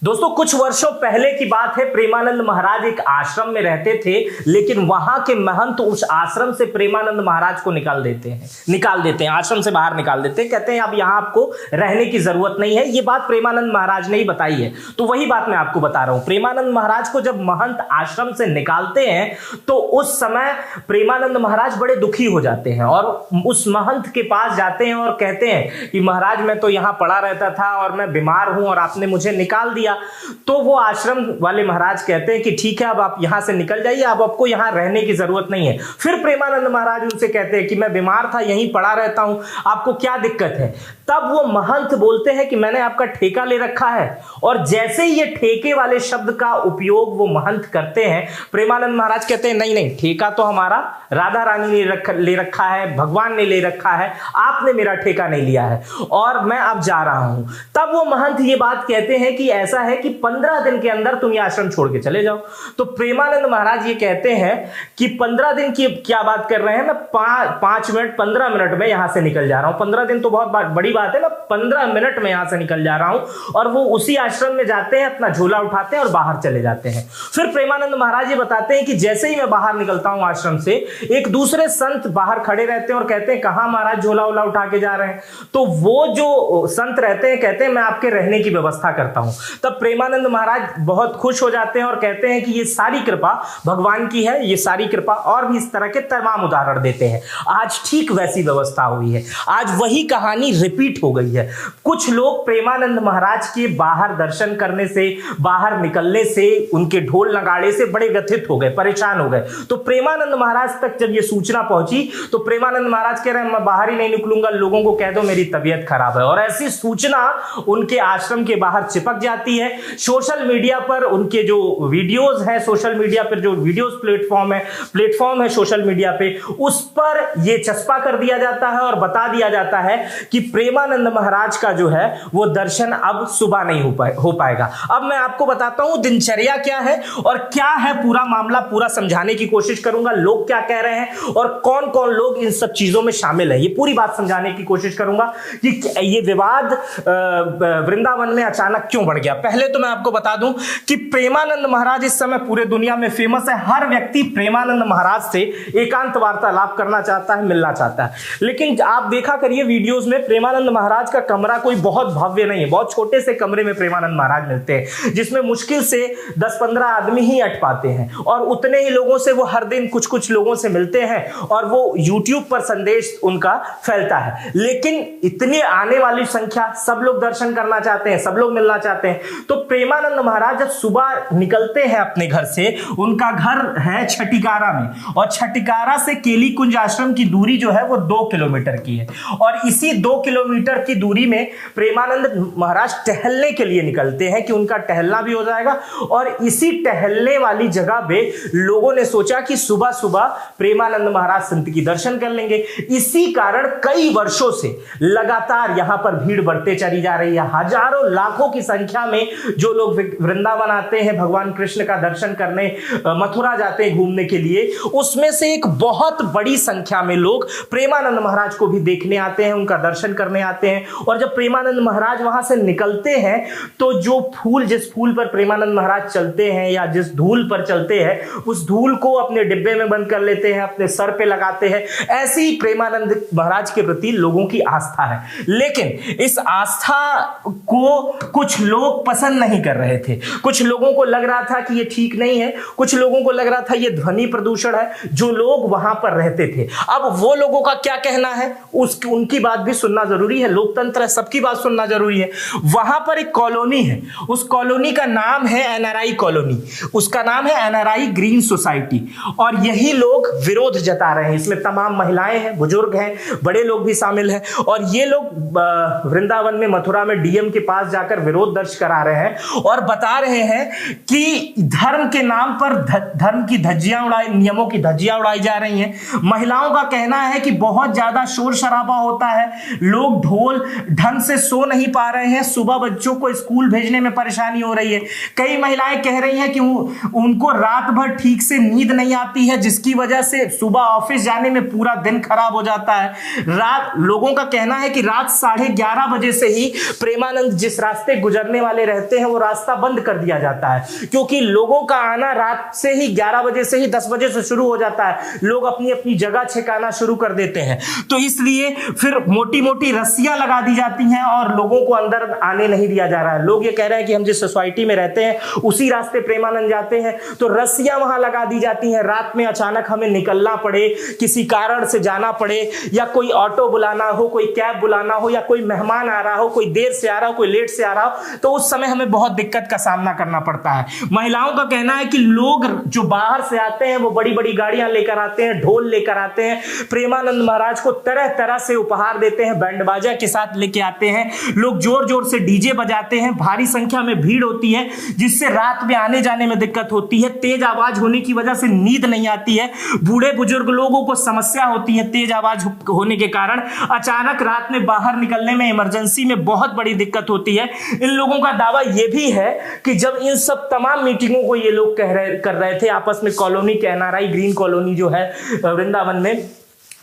दोस्तों कुछ वर्षों पहले की बात है। प्रेमानंद महाराज एक आश्रम में रहते थे, लेकिन वहां के महंत उस आश्रम से प्रेमानंद महाराज को निकाल देते हैं, आश्रम से बाहर निकाल देते हैं। कहते हैं अब यहां आपको रहने की जरूरत नहीं है। ये बात प्रेमानंद महाराज ने ही बताई है, तो वही बात मैं आपको बता रहा हूं। प्रेमानंद महाराज को जब महंत आश्रम से निकालते हैं तो उस समय प्रेमानंद महाराज बड़े दुखी हो जाते हैं और उस महंत के पास जाते हैं और कहते हैं कि महाराज मैं तो यहां पड़ा रहता था और मैं बीमार हूं और आपने मुझे निकाल दिया। तो वो आश्रम वाले महाराज कहते हैं कि ठीक है, अब आप यहां से निकल जाइए, अब आपको यहां रहने की जरूरत नहीं है। फिर प्रेमानंद महाराज उनसे कहते हैं कि मैं बीमार था, यहीं पड़ा रहता हूं, आपको क्या दिक्कत है। तब वो महंत बोलते हैं कि मैंने आपका ठेका ले रखा है। और जैसे ही ये ठेके वाले शब्द का उपयोग वो महंत करते हैं, प्रेमानंद महाराज कहते हैं नहीं नहीं, ठेका तो हमारा राधा रानी ने ले रखा है, भगवान ने ले रखा है, आपने मेरा ठेका नहीं लिया है और मैं अब जा रहा हूं। तब वो महंत ये बात कहते हैं कि ऐसा है कि 15 दिन के अंदर तुम ये आश्रम छोड़ के चले जाओ। तो प्रेमानंद महाराज ये कहते हैं कि 15 दिन की क्या बात कर रहे हैं, मैं 5 मिनट 15 मिनट में यहां से निकल जा रहा हूं। 15 दिन तो बहुत बड़ी बात है, मैं 15 मिनट में यहां से निकल जा रहा हूं। और वो उसी आश्रम में जाते हैं, अपना झोला उठाते हैं और बाहर चले जाते हैं। फिर प्रेमानंद महाराज ये बताते हैं कि जैसे ही मैं बाहर निकलता हूं आश्रम से, एक दूसरे संत बाहर खड़े रहते हैं और कहते हैं कहां महाराज झोला वोला उठा के जा रहे हैं। तो वो जो संत रहते हैं कहते हैं मैं आपके रहने की व्यवस्था करता हूं। तब प्रेमानंद महाराज बहुत खुश हो जाते हैं और कहते हैं कि ये सारी कृपा भगवान की है, ये सारी कृपा। और भी इस तरह के तमाम उदाहरण देते हैं। आज ठीक वैसी व्यवस्था हुई है, आज वही कहानी रिपीट हो गई है। कुछ लोग प्रेमानंद महाराज के बाहर दर्शन करने से, बाहर निकलने से, उनके ढोल नगाड़े से बड़े व्यथित हो गए, परेशान हो गए। तो प्रेमानंद महाराज तक जब ये सूचना पहुंची तो प्रेमानंद महाराज कह रहे हैं मैं बाहर ही नहीं निकलूंगा, लोगों को कह दो मेरी तबीयत खराब है। और ऐसी सूचना उनके आश्रम के बाहर चिपक जाती है। सोशल मीडिया पर उनके जो वीडियोस हैं, सोशल मीडिया पर जो वीडियोस प्लेटफॉर्म है सोशल मीडिया पे, उस पर यह चस्पा कर दिया जाता है और बता दिया जाता है कि प्रेमानंद महाराज का जो है वो दर्शन अब सुबह नहीं हो पाएगा। अब मैं आपको बताता हूं दिनचर्या क्या है और क्या है पूरा मामला, पूरा समझाने की कोशिश करूंगा। लोग क्या कह रहे हैं और कौन कौन लोग इन सब चीजों में शामिल है, ये पूरी बात समझाने की कोशिश करूंगा कि ये विवाद वृंदावन में अचानक क्यों बढ़ गया। पहले तो मैं आपको बता दूं कि प्रेमानंद महाराज इस समय पूरे दुनिया में फेमस है। हर व्यक्ति प्रेमानंद महाराज से एकांत वार्तालाप करना चाहता है, मिलना चाहता है। लेकिन आप देखा करिए वीडियोस में प्रेमानंद महाराज का कमरा कोई बहुत भव्य नहीं है, बहुत छोटे से कमरे में प्रेमानंद महाराज मिलते हैं, जिसमें मुश्किल से 10-15 आदमी ही अट पाते हैं। और उतने ही लोगों से वो हर दिन कुछ लोगों से मिलते हैं और वो YouTube पर संदेश उनका फैलता है। लेकिन इतनी आने वाली संख्या, सब लोग दर्शन करना चाहते हैं, सब लोग मिलना चाहते हैं। तो प्रेमानंद महाराज जब सुबह निकलते हैं अपने घर से, उनका घर है छटिकारा में और छटिकारा से केली कुंज आश्रम की दूरी जो है वो 2 किलोमीटर की है। और इसी 2 किलोमीटर की दूरी में प्रेमानंद महाराज टहलने के लिए निकलते हैं कि उनका टहलना भी हो जाएगा। और इसी टहलने वाली जगह पे लोगों ने सोचा कि सुबह सुबह प्रेमानंद महाराज संत की दर्शन कर लेंगे। इसी कारण कई वर्षों से लगातार यहां पर भीड़ बढ़ते चली जा रही है। हजारों लाखों की संख्या में जो लोग वृंदावन आते हैं भगवान कृष्ण का दर्शन करने, मथुरा जाते हैं घूमने के लिए, उसमें से एक बहुत बड़ी संख्या में लोग प्रेमानंद महाराज को भी देखने आते हैं, उनका दर्शन करने आते हैं। और जब प्रेमानंद महाराज वहां से निकलते हैं तो जो फूल, जिस फूल पर प्रेमानंद महाराज चलते हैं या जिस धूल पर चलते हैं, उस धूल को अपने डिब्बे में बंद कर लेते हैं, अपने सर पे लगाते हैं। ऐसे ही प्रेमानंद महाराज के प्रति लोगों की आस्था है। लेकिन इस आस्था को कुछ लोग पसंद नहीं कर रहे थे। कुछ लोगों को लग रहा था कि ये ठीक नहीं है, कुछ लोगों को लग रहा था ये ध्वनि प्रदूषण है, जो लोग वहां पर रहते थे। अब वो लोगों का क्या कहना है, उनकी बात भी सुनना जरूरी है। लोकतंत्र है, सबकी बात सुनना जरूरी है। वहां पर एक कॉलोनी है, उस कॉलोनी का नाम है एनआरआई कॉलोनी, उसका नाम है एनआरआई ग्रीन सोसाइटी। और यही लोग विरोध जता रहे हैं। इसमें तमाम महिलाएं हैं, बुजुर्ग हैं, बड़े लोग भी शामिल हैं। और ये लोग वृंदावन में, मथुरा में डीएम के पास जाकर विरोध दर्ज करा रहे हैं और बता रहे हैं कि धर्म के नाम पर धर्म की धज्जियां उड़ाई, नियमों की धज्जियां उड़ाई जा रही हैं। महिलाओं का कहना है कि बहुत ज्यादा शोर शराबा होता है, लोग ढोल ढंग से सो नहीं पा रहे हैं, सुबह बच्चों को स्कूल भेजने में परेशानी हो रही है। कई महिलाएं कह रही हैं कि उनको रात भर ठीक से नींद नहीं आती है, जिसकी वजह से सुबह ऑफिस जाने में पूरा दिन खराब हो जाता है। लोगों का कहना है कि रात 11:30 बजे से ही प्रेमानंद जिस रास्ते गुजरने वाले रहते हैं वो रास्ता बंद कर दिया जाता है, क्योंकि लोगों का आना रात से ही 11 बजे से ही 10 बजे से शुरू हो जाता है, लोग अपनी अपनी जगह ठिकाना शुरू कर देते हैं। तो इसलिए फिर मोटी मोटी रस्सियां लगा दी जाती हैं और लोगों को अंदर आने नहीं दिया जा रहा है। लोग ये कह रहे हैं कि हम जिस सोसाइटी में रहते हैं उसी रास्ते प्रेमानंद जाते हैं, तो रस्सियां वहां लगा दी जाती हैं। रात में अचानक हमें निकलना पड़े, किसी कारण से जाना पड़े, या कोई ऑटो बुलाना हो, कोई कैब बुलाना हो, या कोई मेहमान आ रहा हो, कोई देर से आ रहा हो, कोई लेट से आ रहा हो, तो उस समय हमें बहुत दिक्कत का सामना करना पड़ता है। महिलाओं का कहना है कि लोग जो बाहर से आते हैं वो बड़ी बड़ी गाड़ियां लेकर आते हैं, ढोल लेकर आते हैं, प्रेमानंद महाराज को तरह तरह से उपहार देते हैं, बैंड बाजा के साथ लेके आते हैं, लोग जोर जोर से डीजे बजाते हैं, भारी संख्या में भीड़ होती है जिससे रात में आने जाने में दिक्कत होती है, तेज आवाज होने की वजह से नींद नहीं आती है, बूढ़े बुजुर्ग लोगों को समस्या होती है तेज आवाज होने के कारण, अचानक रात में बाहर निकलने में इमरजेंसी में बहुत बड़ी दिक्कत होती है। इन लोगों का दावा यह भी है कि जब इन सब तमाम मीटिंगों को ये लोग कर रहे थे आपस में, कॉलोनी के एनआरआई ग्रीन कॉलोनी जो है वृंदावन में,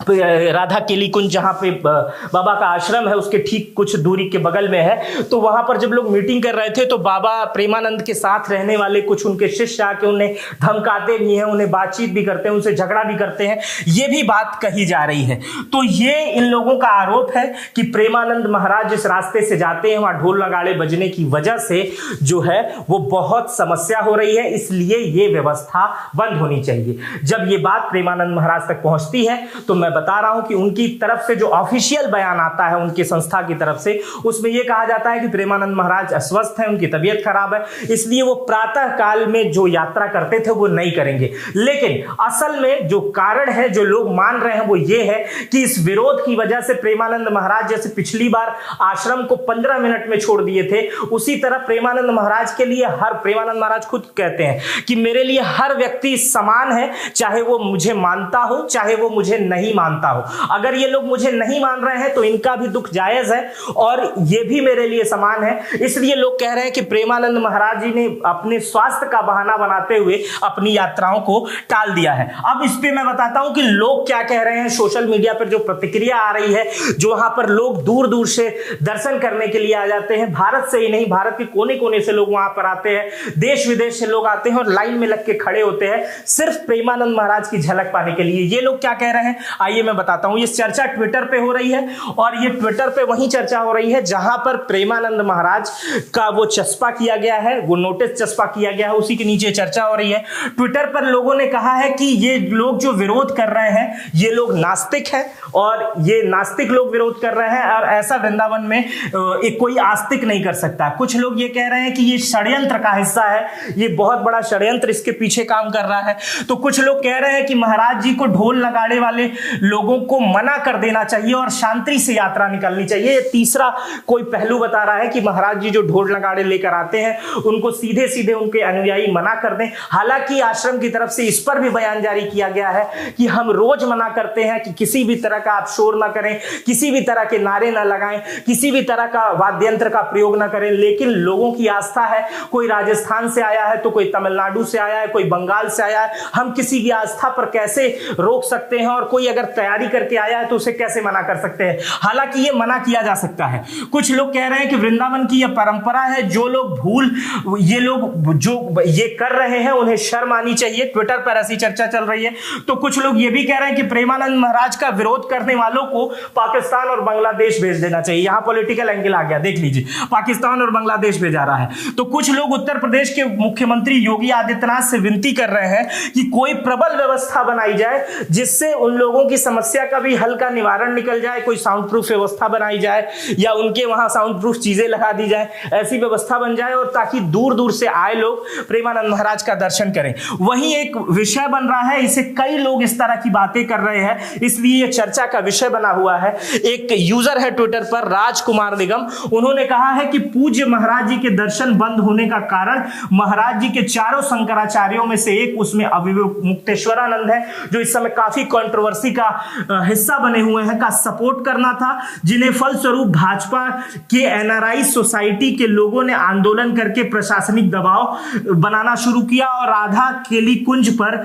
राधा केली कुंज जहां पे बाबा का आश्रम है उसके ठीक कुछ दूरी के बगल में है, तो वहां पर जब लोग मीटिंग कर रहे थे तो बाबा प्रेमानंद के साथ रहने वाले कुछ उनके शिष्य आके उन्हें धमकाते भी हैं, उन्हें बातचीत भी करते हैं, उनसे झगड़ा भी करते हैं, ये भी बात कही जा रही है। तो ये इन लोगों का आरोप है कि प्रेमानंद महाराज जिस रास्ते से जाते हैं वहां ढोल नगाड़े बजने की वजह से जो है वो बहुत समस्या हो रही है, इसलिए ये व्यवस्था बंद होनी चाहिए। जब ये बात प्रेमानंद महाराज तक पहुंचती है तो मैं बता रहा हूं कि उनकी तरफ से जो ऑफिशियल बयान आता है उनकी संस्था की तरफ से, उसमें यह कहा जाता है कि प्रेमानंद महाराज अस्वस्थ हैं, उनकी तबीयत खराब है, इसलिए वो प्रातः काल में जो यात्रा करते थे वो नहीं करेंगे। लेकिन असल में जो कारण है जो लोग मान रहे हैं वो ये है कि इस विरोध की वजह से प्रेमानंद महाराज जैसे पिछली बार आश्रम को 15 मिनट में छोड़ दिए थे, उसी तरह प्रेमानंद महाराज के लिए प्रेमानंद महाराज खुद कहते हैं कि मेरे लिए हर व्यक्ति समान है, चाहे वो मुझे मानता हो चाहे वो मुझे नहीं मानता हो। अगर ये लोग मुझे नहीं मान रहे हैं तो इनका भी दुख जायज है और ये भी मेरे लिए समान है। इसलिए लोग कह रहे हैं कि प्रेमानंद महाराज जी ने अपने स्वास्थ्य का बहाना बनाते हुए अपनी यात्राओं को टाल दिया है। अब इस पे मैं बताता हूं कि लोग क्या कह रहे हैं। सोशल मीडिया पर जो प्रतिक्रिया आ रही है, जो वहां पर लोग दूर दूर से दर्शन करने के लिए आ जाते हैं, भारत से ही नहीं भारत के कोने कोने से लोग वहां पर आते हैं, देश विदेश से लोग आते हैं और लाइन में लग के खड़े होते हैं सिर्फ प्रेमानंद महाराज की झलक पाने के लिए। ये लोग क्या कह रहे हैं आइए मैं बताता हूं। ये चर्चा ट्विटर पे हो रही है और ये ट्विटर पे वही चर्चा हो रही है जहां पर प्रेमानंद महाराज का वो चस्पा किया गया है, वो नोटिस चस्पा किया गया है, उसी के नीचे चर्चा हो रही है। ट्विटर पर लोगों ने कहा है कि ये लोग जो विरोध कर रहे हैं ये लोग नास्तिक हैं और ये नास्तिक लोग विरोध कर रहे हैं और ऐसा वृंदावन में एक कोई आस्तिक नहीं कर सकता। कुछ लोग ये कह रहे हैं कि ये षड्यंत्र का हिस्सा है, ये बहुत बड़ा षड्यंत्र इसके पीछे काम कर रहा है। तो कुछ लोग कह रहे हैं कि महाराज जी को ढोल नगाड़े वाले लोगों को मना कर देना चाहिए और शांति से यात्रा निकलनी चाहिए। ये तीसरा कोई पहलू बता रहा है कि महाराज जी जो ढोल नगाड़े लेकर आते हैं उनको सीधे सीधे उनके अनुयायी मना कर दें। हालांकि आश्रम की तरफ से इस पर भी बयान जारी किया गया है कि हम रोज मना करते हैं कि किसी भी तरह का आप शोर ना करें, किसी भी तरह के नारे ना लगाएं, किसी भी तरह का वाद्य यंत्र का प्रयोग ना करें। लेकिन लोगों की आस्था है, कोई राजस्थान से आया है तो कोई तमिलनाडु से आया है, कोई बंगाल से आया है, हम किसी की आस्था पर कैसे रोक सकते हैं और कोई अगर तैयारी करके आया है तो उसे कैसे मना कर सकते हैं। हालांकि ये मना किया जा सकता है। कुछ लोग कह रहे हैं कि वृंदावन की यह परंपरा है, जो लोग ये लोग जो ये कर रहे हैं उन्हें शर्म आनी चाहिए। ट्विटर पर ऐसी चर्चा चल रही है। तो कुछ लोग ये भी कह रहे हैं कि प्रेमानंद महाराज का विरोध करने वालों को पाकिस्तान और बांग्लादेश भेज देना चाहिए। यहां पॉलिटिकल एंगल आ गया, देख लीजिए, पाकिस्तान और बांग्लादेश भेजा रहा है। तो कुछ लोग उत्तर प्रदेश के मुख्यमंत्री योगी आदित्यनाथ से विनती कर रहे हैं कि कोई प्रबल व्यवस्था बनाई जाए जिससे उन लोगों की समस्या का भी हल का निवारण निकल जाए। कोई साउंड प्रूफ व्यवस्था बनाई जाए या उनके वहां साउंड प्रूफ चीजें लगा दी जाए, ऐसी व्यवस्था बन जाए और ताकि दूर दूर से आए लोग प्रेमानंद महाराज का दर्शन करें। वहीं एक विषय बन रहा है, इसे कई लोग इस तरह की बातें कर रहे हैं, इसलिए यह चर्चा का विषय बना हुआ है। एक यूजर है ट्विटर पर राजकुमार निगम, उन्होंने कहा है कि पूज्य महाराज जी के दर्शन बंद होने का कारण महाराज जी के चारों शंकराचार्यों में से एक, उसमें अविमुक्तेश्वरानंद है जो इस समय काफी कंट्रोवर्सी का हिस्सा बने हुए हैं, का सपोर्ट करना था, जिन्हें फलस्वरूप भाजपा के एनआरआई सोसाइटी के लोगों ने आंदोलन करके प्रशासनिक दबाव बनाना शुरू किया और राधा केली कुंज पर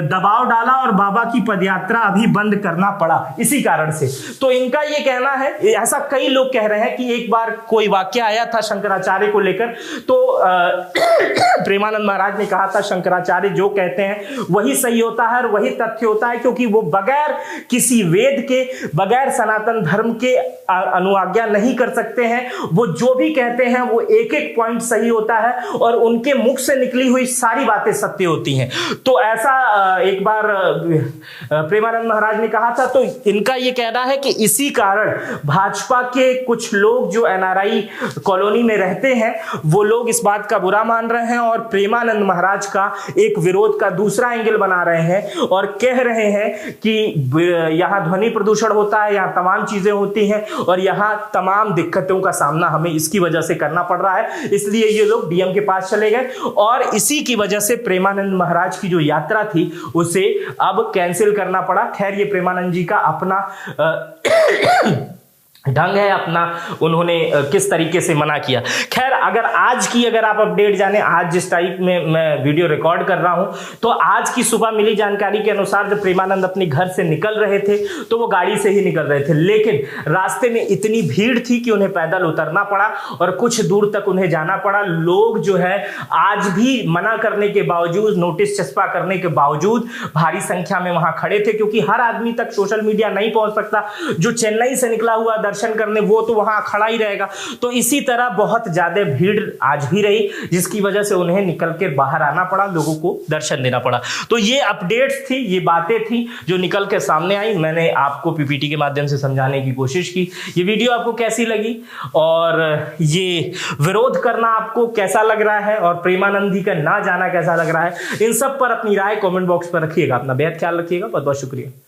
दबाव डाला और बाबा की पदयात्रा अभी बंद करना पड़ा इसी कारण से। तो इनका यह कहना है, ऐसा कई लोग कह रहे हैं कि एक बार कोई वाक्य आया था शंकराचार्य को लेकर, तो प्रेमानंद महाराज ने कहा था शंकराचार्य जो कहते हैं वही सही होता है और वही तथ्य होता है, क्योंकि वो बगैर किसी वेद के, बगैर सनातन धर्म के अनुआज्ञा नहीं कर सकते हैं। वो जो भी कहते हैं वो एक एक पॉइंट सही होता है और उनके मुख से निकली हुई सारी बातें सत्य होती हैं। तो ऐसा एक बार प्रेमानंद महाराज ने कहा था। तो इनका यह कहना है कि इसी कारण भाजपा के कुछ लोग जो एनआरआई कॉलोनी में रहते हैं वो लोग इस बात का बुरा मान रहे हैं और प्रेमानंद महाराज का एक विरोध का दूसरा एंगल बना रहे हैं और कह रहे हैं कि यहां ध्वनि प्रदूषण होता है, यहां तमाम चीजें होती हैं और यहां तमाम दिक्कतों का सामना हमें इसकी वजह से करना पड़ रहा है, इसलिए ये लोग डीएम के पास चले गए और इसी की वजह से प्रेमानंद महाराज की जो यात्रा थी उसे अब कैंसिल करना पड़ा। खैर ये प्रेमानंद जी का अपना ढंग है, अपना उन्होंने किस तरीके से मना किया। खैर अगर आप अपडेट जाने, आज जिस टाइप में मैं वीडियो रिकॉर्ड कर रहा हूं, तो आज की सुबह मिली जानकारी के अनुसार जब प्रेमानंद अपने घर से निकल रहे थे तो वो गाड़ी से ही निकल रहे थे, लेकिन रास्ते में इतनी भीड़ थी कि उन्हें पैदल उतरना पड़ा और कुछ दूर तक उन्हें जाना पड़ा। लोग जो है आज भी मना करने के बावजूद, नोटिस चस्पा करने के बावजूद भारी संख्या में वहां खड़े थे, क्योंकि हर आदमी तक सोशल मीडिया नहीं पहुंच सकता। जो चेन्नई से निकला हुआ दर्शन करने वो तो वहां खड़ा ही रहेगा। तो इसी तरह बहुत ज्यादा भीड़ आज भी रही, जिसकी वजह से उन्हें निकल के बाहर आना पड़ा, लोगों को दर्शन देना पड़ा। तो ये अपडेट्स थी, ये बातें थी जो निकल के सामने आई। मैंने आपको पीपीटी के माध्यम से समझाने की कोशिश की। ये वीडियो आपको कैसी लगी और ये विरोध करना आपको कैसा लग रहा है और प्रेमानंद जी का ना जाना कैसा लग रहा है, इन सब पर अपनी राय कमेंट बॉक्स पर रखिएगा। अपना बेहद ख्याल रखिएगा। बहुत बहुत शुक्रिया।